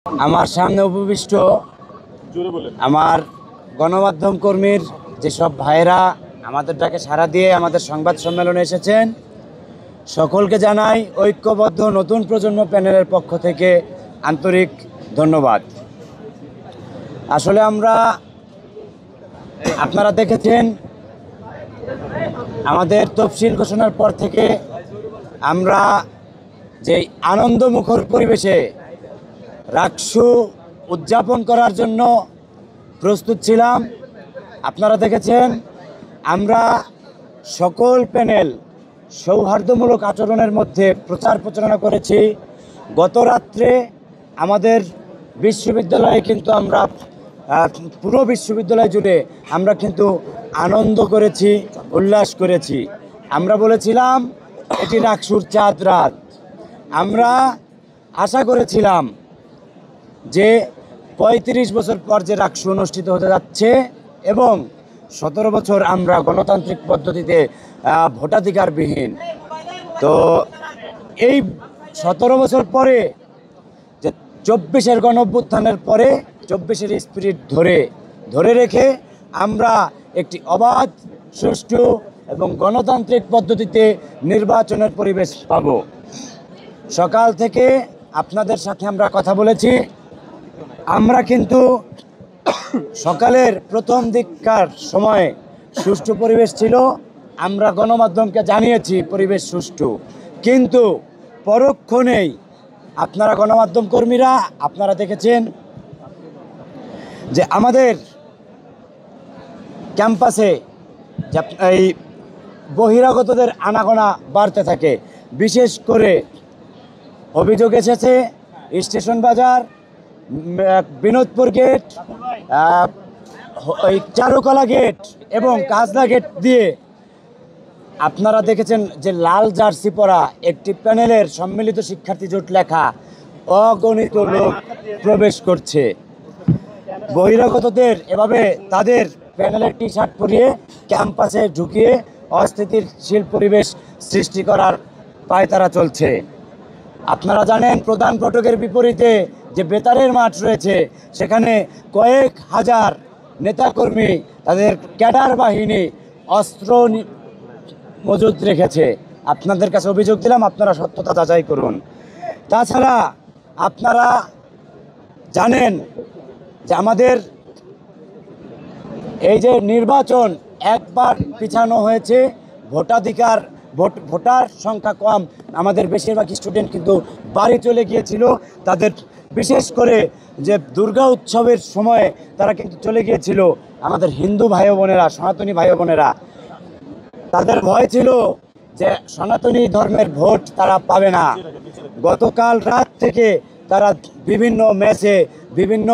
আমার সামনে উপবিষ্ট আমার গণমাধ্যম কর্মীর যেসব ভাইরা আমাদের ডাকে সাড়া দিয়ে আমাদের সংবাদ সম্মেলনে এসেছেন, সকলকে জানাই ঐক্যবদ্ধ নতুন প্রজন্ম প্যানেলের পক্ষ থেকে আন্তরিক ধন্যবাদ। আসলে আপনারা দেখেছেন আমাদের তফসিল ঘোষণার পর থেকে আমরা যে আনন্দমুখর পরিবেশে রাকসু উদযাপন করার জন্য প্রস্তুত ছিলাম। আপনারা দেখেছেন আমরা সকল প্যানেল সৌহার্দ্যমূলক আচরণের মধ্যে প্রচার প্রচারণা করেছি। গত রাত্রে আমাদের বিশ্ববিদ্যালয়ে কিন্তু আমরা পুরো বিশ্ববিদ্যালয় জুড়ে আমরা কিন্তু আনন্দ করেছি, উল্লাস করেছি। আমরা বলেছিলাম এটি রাকসুর চাঁদ রাত। আমরা আশা করেছিলাম যে ৩৫ বছর পর যে রাকসু অনুষ্ঠিত হতে যাচ্ছে এবং ১৭ বছর আমরা গণতান্ত্রিক পদ্ধতিতে ভোটাধিকারবিহীন, তো এই ১৭ বছর পরে যে ২৪-এর গণঅভ্যুত্থানের পরে ২৪-এর স্পিরিট ধরে রেখে আমরা একটি অবাধ, সুষ্ঠু এবং গণতান্ত্রিক পদ্ধতিতে নির্বাচনের পরিবেশ পাব। সকাল থেকে আপনাদের সাথে আমরা কথা বলেছি। আমরা কিন্তু সকালের প্রথম দিককার সময়ে সুষ্ঠু পরিবেশ ছিল, আমরা গণমাধ্যমকে জানিয়েছি পরিবেশ সুষ্ঠু, কিন্তু পরক্ষণেই আপনারা গণমাধ্যম কর্মীরা আপনারা দেখেছেন যে আমাদের ক্যাম্পাসে এই বহিরাগতদের আনাগোনা বাড়তে থাকে। বিশেষ করে অভিযোগ এসেছে স্টেশন বাজার, বিনোদপুর গেট, ওই চারুকলা গেট এবং কাজলা গেট দিয়ে আপনারা দেখেছেন যে লাল জার্সি পরা একটি প্যানেলের সম্মিলিত শিক্ষার্থী জোট লেখা অগণিত লোক প্রবেশ করছে। বহিরাগতদের এভাবে তাদের প্যানেলের টি শার্ট পরিয়ে ক্যাম্পাসে ঢুকিয়ে অস্থিতিশীল পরিবেশ সৃষ্টি করার পায়তারা চলছে। আপনারা জানেন প্রধান ফটকের বিপরীতে যে বেতারের মাঠ রয়েছে, সেখানে কয়েক হাজার নেতাকর্মী তাদের ক্যাডার বাহিনী অস্ত্র মজুদ রেখেছে। আপনাদের কাছে অভিযোগ দিলাম, আপনারা সত্যতা যাচাই করুন। তাছাড়া আপনারা জানেন যে আমাদের এই যে নির্বাচন একবার পিছানো হয়েছে, ভোটার সংখ্যা কম, আমাদের বেশিরভাগ স্টুডেন্ট কিন্তু বাড়ি চলে গিয়েছিল। তাদের বিশেষ করে যে দুর্গা উৎসবের সময়ে তারা কিন্তু চলে গিয়েছিল। আমাদের হিন্দু ভাই বোনেরা, সনাতনী ভাই বোনেরা, তাদের ভয় ছিল যে সনাতনী ধর্মের ভোট তারা পাবে না। গতকাল রাত থেকে তারা বিভিন্ন ম্যাচে, বিভিন্ন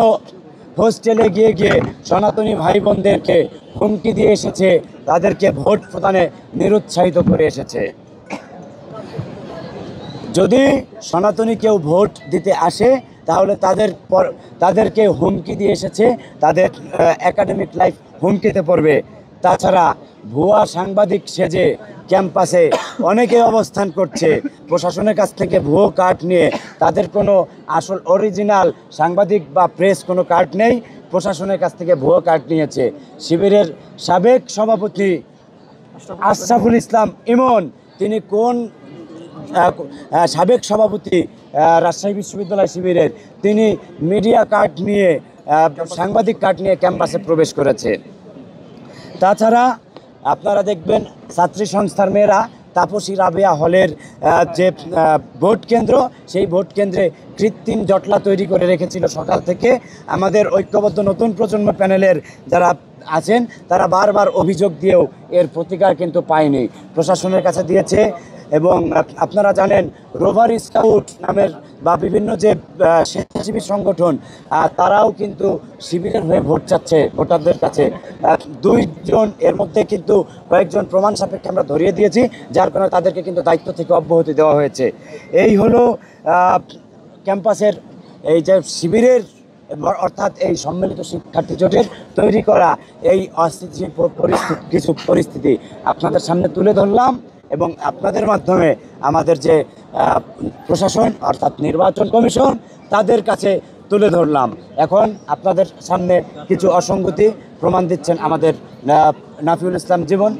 হোস্টেলে গিয়ে সনাতনী ভাই বোনদেরকে হুমকি দিয়ে এসেছে, তাদেরকে ভোট প্রদানে নিরুৎসাহিত করে এসেছে। যদি সনাতনী কেউ ভোট দিতে আসে তাহলে তাদেরকে হুমকি দিয়ে এসেছে, তাদের একাডেমিক লাইফ হুমকিতে পড়বে। তাছাড়া ভুয়া সাংবাদিক সেজে ক্যাম্পাসে অনেকে অবস্থান করছে, প্রশাসনের কাছ থেকে ভুয়ো কার্ড নিয়ে, তাদের কোনো আসল অরিজিনাল সাংবাদিক বা প্রেস কোনো কার্ড নেই, প্রশাসনের কাছ থেকে ভুয়ো কার্ড নিয়েছে। শিবিরের সাবেক সভাপতি আশরাফুল ইসলাম ইমন, তিনি কোন সাবেক সভাপতি রাজশাহী বিশ্ববিদ্যালয় শিবিরের, তিনি মিডিয়া কার্ড নিয়ে, সাংবাদিক কার্ড নিয়ে ক্যাম্পাসে প্রবেশ করেছে। তাছাড়া আপনারা দেখবেন ছাত্রী সংস্থার মেয়েরা তাপসী রাবেয়া হলের যে ভোট কেন্দ্র, সেই ভোট কেন্দ্রে কৃত্রিম জটলা তৈরি করে রেখেছিল সকাল থেকে। আমাদের ঐক্যবদ্ধ নতুন প্রজন্ম প্যানেলের যারা আছেন তারা বারবার অভিযোগ দিয়েও এর প্রতিকার কিন্তু পায়নি, প্রশাসনের কাছে দিয়েছে। এবং আপনারা জানেন রোভার স্কাউট নামের বা বিভিন্ন যে স্বেচ্ছাসেবী সংগঠন, তারাও কিন্তু শিবিরের হয়ে ভোট চাচ্ছে ভোটারদের কাছে। 2 জন এর মধ্যে কিন্তু কয়েকজন প্রমাণ সাপেক্ষে আমরা ধরিয়ে দিয়েছি, যার কারণে তাদেরকে কিন্তু দায়িত্ব থেকে অব্যাহতি দেওয়া হয়েছে। এই হলো ক্যাম্পাসের এই যে শিবিরের অর্থাৎ এই সম্মিলিত শিক্ষার্থী জোটের তৈরি করা এই অস্থিতিশীল কিছু পরিস্থিতি আপনাদের সামনে তুলে ধরলাম। এবং আপনাদের মাধ্যমে আমাদের যে প্রশাসন অর্থাৎ নির্বাচন কমিশন, তাদের কাছে তুলে ধরলাম। এখন আপনাদের সামনে কিছু অসঙ্গতি প্রমাণ দিচ্ছেন আমাদের নাফিউল ইসলাম জীবন।